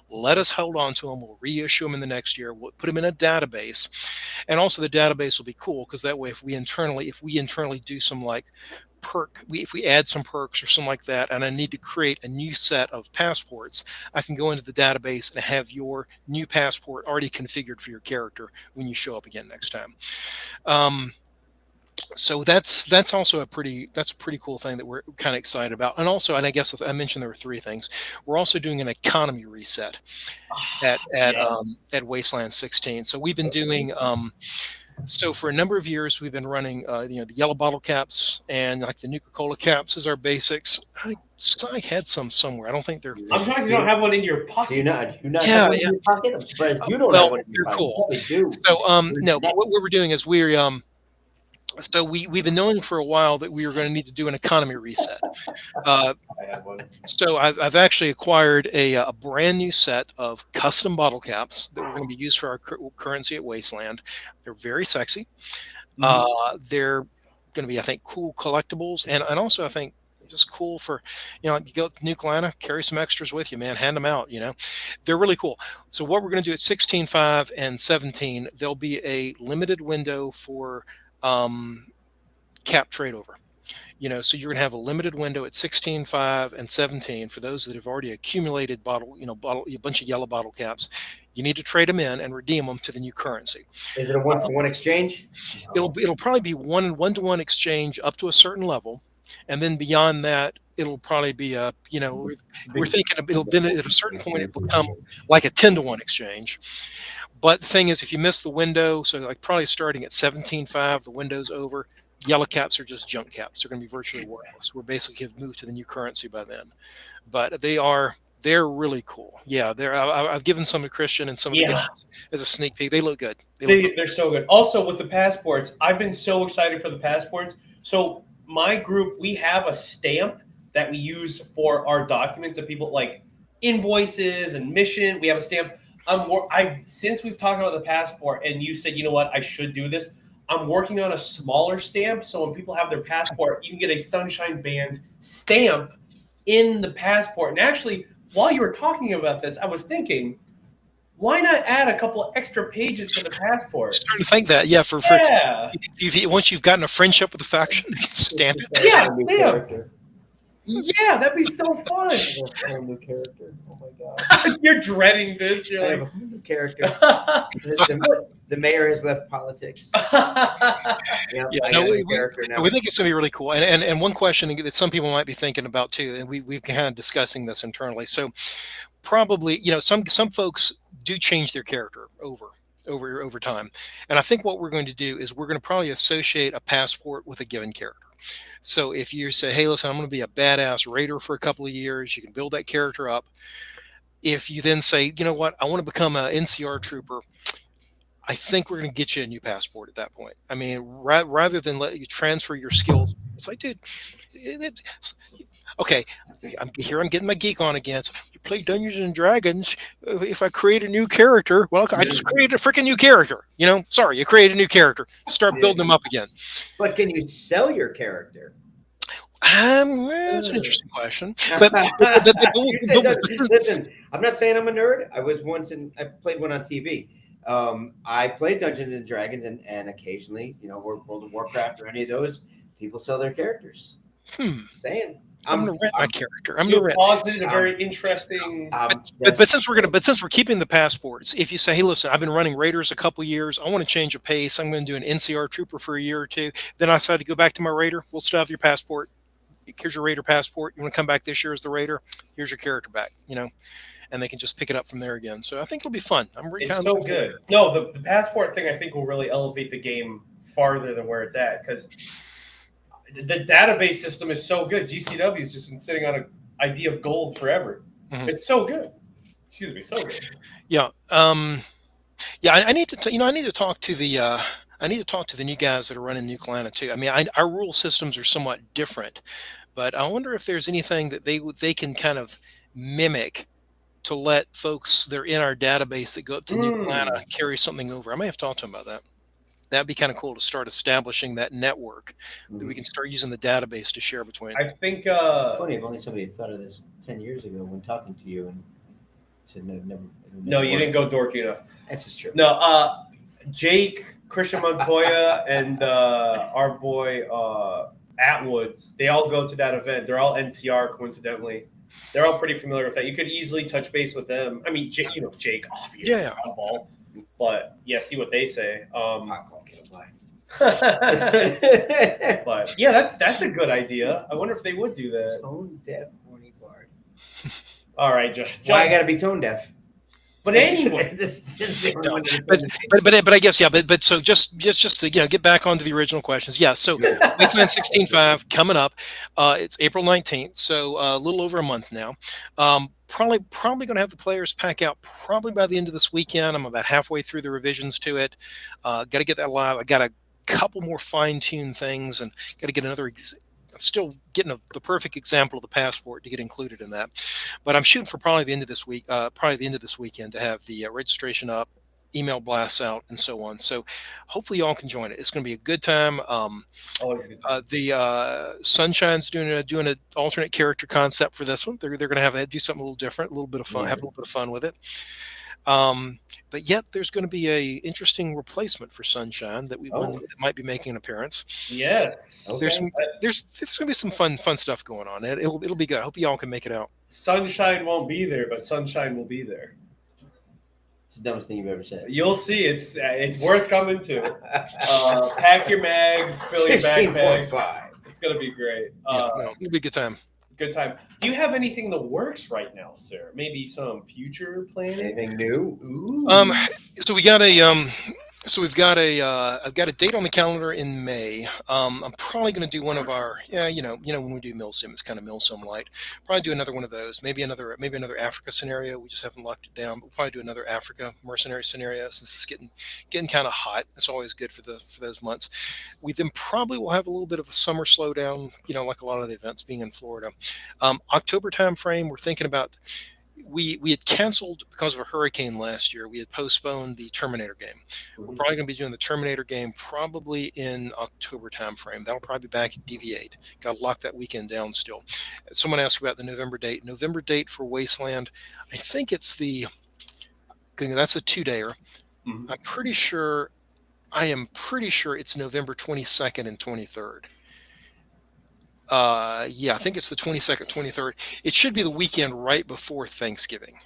Let us hold on to them. We'll reissue them in the next year. We'll put them in a database. And also the database will be cool, because that way if we internally do some like if we add some perks or something like that, and I need to create a new set of passports, I can go into the database and have your new passport already configured for your character when you show up again next time. So that's also a pretty cool thing that we're kind of excited about. And also, and I guess I mentioned there were 3 things. We're also doing an economy reset at Wasteland 16. So we've been doing so for a number of years, we've been running, the yellow bottle caps and like the Nuka-Cola caps as our basics. I had some somewhere. I don't think they're. I'm shocked you don't have one in your pocket. Do you not have one in your pocket? I'm surprised you don't have one in your pocket. Cool. So no, what we're doing is we've been knowing for a while that we were going to need to do an economy reset. So I've actually acquired a brand new set of custom bottle caps that we're going to be used for our currency at Wasteland. They're very sexy. They're going to be, I think, cool collectibles, and also I think just cool for, you go to New Atlanta, carry some extras with you, man, hand them out. They're really cool. So what we're going to do at 16.5 and 17, there'll be a limited window for cap trade over. So you're gonna have a limited window at 16.5 and 17 for those that have already accumulated a bunch of yellow bottle caps. You need to trade them in and redeem them to the new currency. Is it a 1-for-1 exchange? It'll probably be one-to-one exchange up to a certain level, and then beyond that, it'll probably be we're thinking then at a certain point it will become like a 10-to-1 exchange. But the thing is, if you miss the window, so like probably starting at 17.5, the window's over. Yellow caps are just junk caps. They're going to be virtually worthless. We're basically have moved to the new currency by then. But they're really cool. Yeah, I've given some to Christian and some of the guys as a sneak peek. They look good. They're so good. Also with the passports, I've been so excited for the passports. So my group, we have a stamp that we use for our documents that people like invoices and mission. We have a stamp. Since we've talked about the passport and you said, you know what, I should do this, I'm working on a smaller stamp. So when people have their passport, you can get a Sunshine Band stamp in the passport. And actually, while you were talking about this, I was thinking, why not add a couple of extra pages to the passport? Starting to think that, once you've gotten a friendship with the faction, you can stamp it. Yeah. Yeah, that'd be so fun. I have a whole new character. Oh my god. You're dreading this. I have a whole new character. The mayor has left politics. We think it's going to be really cool. And one question that some people might be thinking about too, and we've kind of discussing this internally. So probably, some folks do change their character over time. And I think what we're going to do is we're going to probably associate a passport with a given character. So if you say, hey, listen, I'm going to be a badass raider for a couple of years, you can build that character up. If you then say, you know what, I want to become an NCR trooper, I think we're going to get you a new passport at that point. I mean, rather than let you transfer your skills, it's like, dude, okay, I'm getting my geek on again. So you play Dungeons and Dragons. If I create a new character, well, I just created a freaking new character. Sorry, you create a new character. Start building them up again. But can you sell your character? That's an interesting question. Listen, I'm not saying I'm a nerd. I was I played one on TV. I played Dungeons and Dragons and occasionally, World of Warcraft or any of those, people sell their characters. Saying. I'm gonna rent my character. A very interesting. But since we're keeping the passports, if you say, hey, listen, I've been running Raiders a couple years, I want to change a pace. I'm going to do an NCR trooper for a year or two. Then I decide to go back to my Raider. We'll still have your passport. here's your Raider passport. You want to come back this year as the Raider? Here's your character back. And they can just pick it up from there again. So I think it'll be fun. It's so good. No, the passport thing I think will really elevate the game farther than where it's at, because the database system is so good. GCW has just been sitting on an idea of gold forever. Mm-hmm. It's so good. Excuse me, so good. Yeah. I need to I need to talk to the new guys that are running New Atlanta too. I mean, our rule systems are somewhat different, but I wonder if there's anything that they can kind of mimic to let folks that are in our database that go up to New Atlanta carry something over. I may have to talk to them about that. That'd be kind of cool to start establishing that network that we can start using the database to share between. I think funny if only somebody had thought of this 10 years ago when talking to you and said never no, you didn't go dorky enough. That's just true. No, Jake, Christian Montoya, and our boy Atwoods, they all go to that event. They're all NCR, coincidentally. They're all pretty familiar with that. You could easily touch base with them. I mean, Jake, obviously, oddball. But yeah, see what they say. But yeah, that's a good idea. I wonder if they would do that. Tone deaf, horny bard. All right, Josh. Why I got to be tone deaf? But anyway, but I guess but so just to get back onto the original questions. Yeah, so Wasteland 16.5 coming up. It's April 19th, so a little over a month now. Probably going to have the players pack out probably by the end of this weekend. I'm about halfway through the revisions to it. Got to get that live. I got a couple more fine-tuned things, and got to get another. I'm still getting the perfect example of the passport to get included in that, but I'm shooting for probably the end of this week, probably the end of this weekend to have the registration up, email blasts out, and so on. So hopefully y'all can join it. It's going to be a good time. The Sunshine's doing an alternate character concept for this one. They're going to do something a little different, a little bit of fun, have a little bit of fun with it. But yet there's going to be a interesting replacement for Sunshine that that might be making an appearance. Yes. Okay. There's going to be some fun stuff going on. It'll be good. I hope y'all can make it out. Sunshine won't be there, but Sunshine will be there. It's the dumbest thing you've ever said. You'll see. It's worth coming to. Pack your mags, fill your backpack. It's going to be great. It'll be a good time. Good time. Do you have anything in the works right now, sir? Maybe some future planning? Anything new? Ooh. So we got I've got a date on the calendar in May. I'm probably going to do one of our when we do Milsim, it's kind of Milsim light. Probably do another one of those. Maybe another Africa scenario. We just haven't locked it down. But we'll probably do another Africa mercenary scenario since it's getting kind of hot. It's always good for those months. We then probably will have a little bit of a summer slowdown. Like a lot of the events being in Florida. October time frame. We're thinking about. We had canceled because of a hurricane last year. We had postponed the Terminator game. We're probably going to be doing the Terminator game probably in October timeframe. That'll probably be back at DV8. Got to lock that weekend down still. Someone asked about the November date. November date for Wasteland. I think it's that's a 2-dayer. Mm-hmm. I am pretty sure it's November 22nd and 23rd. I think it's the 22nd, 23rd. It should be the weekend right before Thanksgiving.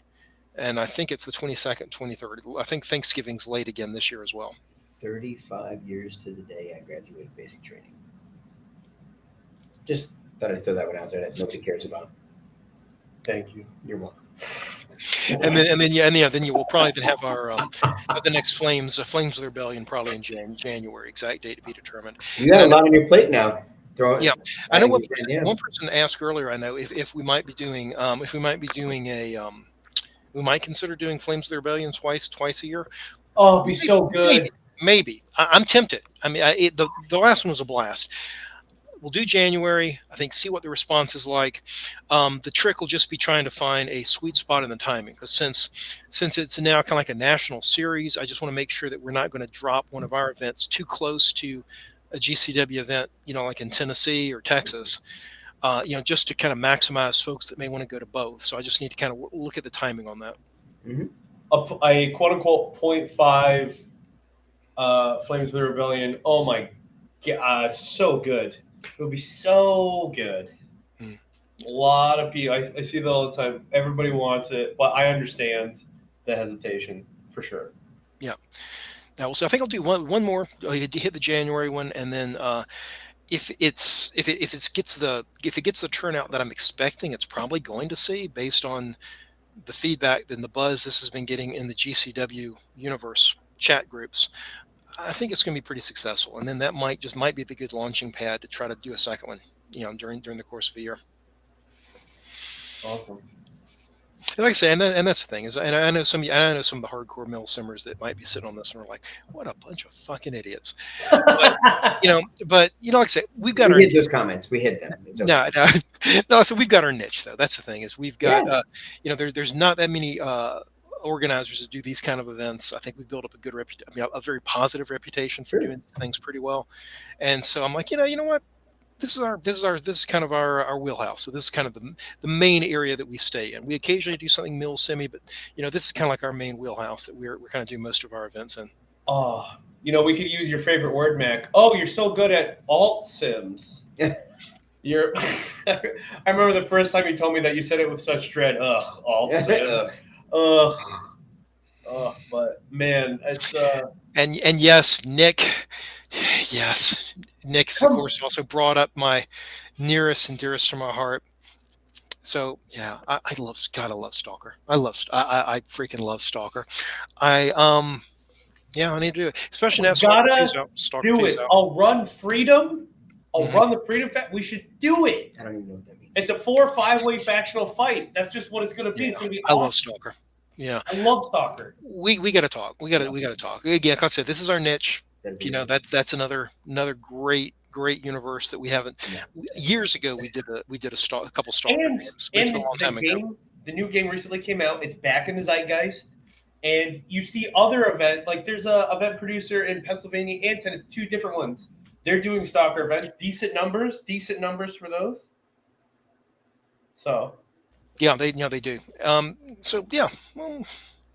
And I think it's the 22nd, 23rd. I think Thanksgiving's late again this year as well. 35 years to the day I graduated basic training. Just thought I'd throw that one out there that nobody cares about. Thank you. You're welcome. And then you will probably then have our the next Flames of the Rebellion probably in January. Exact date to be determined. You got a lot on your plate now. I know one person asked earlier. I know if we might be doing we might consider doing Flames of the Rebellion twice a year. Oh, it'd be so good. Maybe. I'm tempted. I mean, the last one was a blast. We'll do January. I think see what the response is like. The trick will just be trying to find a sweet spot in the timing because since it's now kind of like a national series, I just want to make sure that we're not going to drop one of our events too close to a GCW event, like in Tennessee or Texas, just to kind of maximize folks that may want to go to both. So I just need to kind of look at the timing on that. Mm-hmm. A quote unquote 0.5 Flames of the Rebellion. Oh my God, so good. It would be so good. A lot of people, I see that all the time. Everybody wants it, but I understand the hesitation for sure. Yeah. Now, so I think I'll do one more. Hit the January one, and then if it gets the turnout that I'm expecting, it's probably going to see based on the feedback and the buzz this has been getting in the GCW universe chat groups. I think it's going to be pretty successful, and then that might be the good launching pad to try to do a second one, during the course of the year. Awesome. And like I say, and that's the thing is, and I know some of the hardcore mill simmers that might be sitting on this and are like, "What a bunch of fucking idiots!" But like I said, we've got hit those comments. We hit them. Okay. No. So we've got our niche, though. That's the thing is we've got, there's not that many organizers that do these kind of events. I think we've built up a good reputation, a very positive reputation for doing things pretty well. And so I'm like, you know what? This is kind of our wheelhouse. So this is kind of the main area that we stay in. We occasionally do something mill semi, but this is kind of like our main wheelhouse that we're kind of doing most of our events in. Oh, we could use your favorite word, Mac. Oh, you're so good at alt sims. You're. I remember the first time you told me that, you said it with such dread. Ugh, alt sim. Ugh. But man, it's and yes, Nick. Yes, Nick's of course also brought up my nearest and dearest to my heart. So yeah, I love Stalker. I freaking love Stalker. I need to do it, especially now. Stalker do it. I'll run Freedom. I'll run the Freedom We should do it. I don't even know what that means. It's a 4 or 5-way factional fight. That's just what it's going to be. Yeah, it's going to be. I love Stalker. Yeah, I love Stalker. We got to talk. We got to talk again. Like I said, this is our niche. That's another great universe that we haven't. Years ago, we did a couple Stalker games. It's a long time ago. The new game recently came out. It's back in the zeitgeist, and you see other event, like there's a event producer in Pennsylvania and Tennessee, 2 different ones. They're doing Stalker events. Decent numbers for those. So. Yeah, they do. So yeah, well,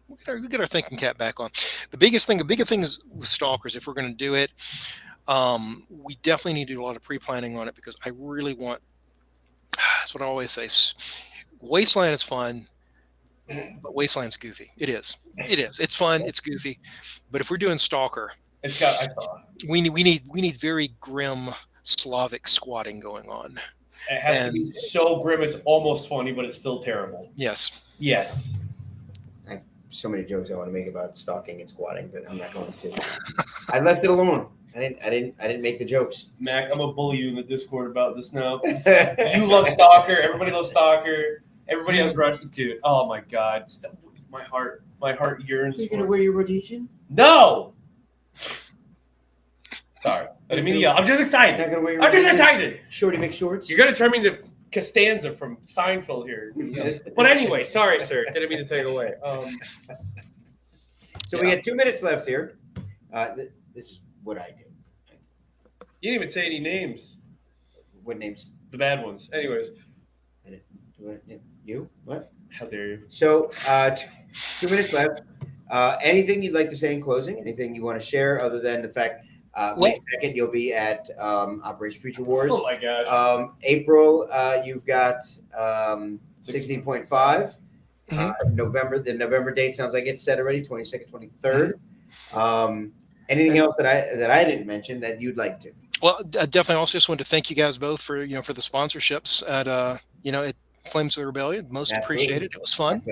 we get our thinking cap back on. The biggest thing is with Stalkers. If we're going to do it, we definitely need to do a lot of pre-planning on it, because I really want. That's what I always say. Wasteland is fun, but Wasteland's goofy. It is. It's fun. It's goofy, but if we're doing Stalker, it's got. I thought we need very grim Slavic squatting going on. It has to be so grim it's almost funny, but it's still terrible. Yes. I have so many jokes I want to make about stalking and squatting, but I'm not going to. I left it alone. I didn't make the jokes. Mac, I'm gonna bully you in the Discord about this now. You love Stalker. Everybody loves Stalker. Everybody has Rush. Dude, oh my God. My heart yearns. Are you gonna wear your Rhodesian? No. Sorry. I didn't mean to yell. I'm just excited. Not gonna wear your I'm just excited. Shorty McShorts. You're gonna turn me into Costanza from Seinfeld here. But anyway, sorry, sir. Didn't mean to take it away. So we had 2 minutes left here. This is what I do. You didn't even say any names. What names? The bad ones. Anyways. You? What? How dare you? So 2 minutes left. Anything you'd like to say in closing? Anything you want to share other than the fact May 2nd you'll be at Operation Future Wars. Oh my gosh. April you've got 16.5. November, the November date sounds like it's set already, 22nd, 23rd. Anything else that I didn't mention that you'd like to? Well, I definitely also just wanted to thank you guys both for the sponsorships at at Flames of the Rebellion. Most appreciated. It was fun.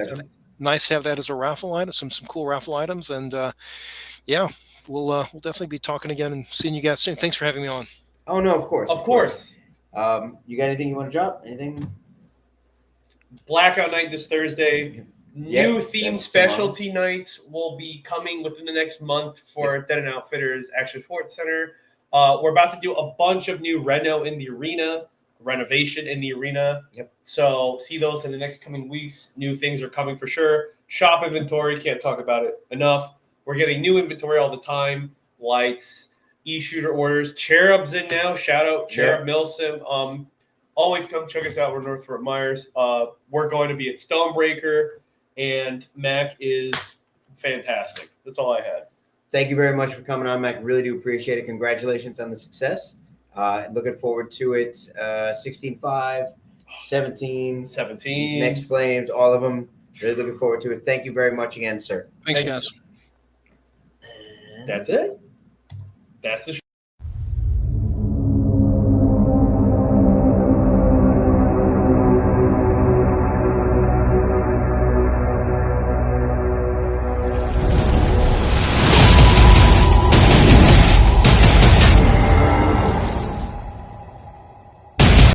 Nice to have that as a raffle item. Some cool raffle items, and we'll definitely be talking again and seeing you guys soon. Thanks for having me on. Oh no, of course, of course. You got anything you want to drop? Anything? Blackout night this Thursday. New theme specialty nights will be coming within the next month for Den & Outfitters Action Sports Center. We're about to do a bunch of new renovation in the arena. Yep. So see those in the next coming weeks. New things are coming for sure. Shop inventory, can't talk about it enough. We're getting new inventory all the time. Lights, e-shooter orders. Cherub's in now. Shout out Cherub Milsim. Always come check us out. We're North Fort Myers. We're going to be at Stonebreaker, and Mac is fantastic. That's all I had. Thank you very much for coming on, Mac. Really do appreciate it. Congratulations on the success. Looking forward to it. 16.5, 17, Next Flames, all of them. Really looking forward to it. Thank you very much again, sir. Thanks, guys. That's it. That's the show.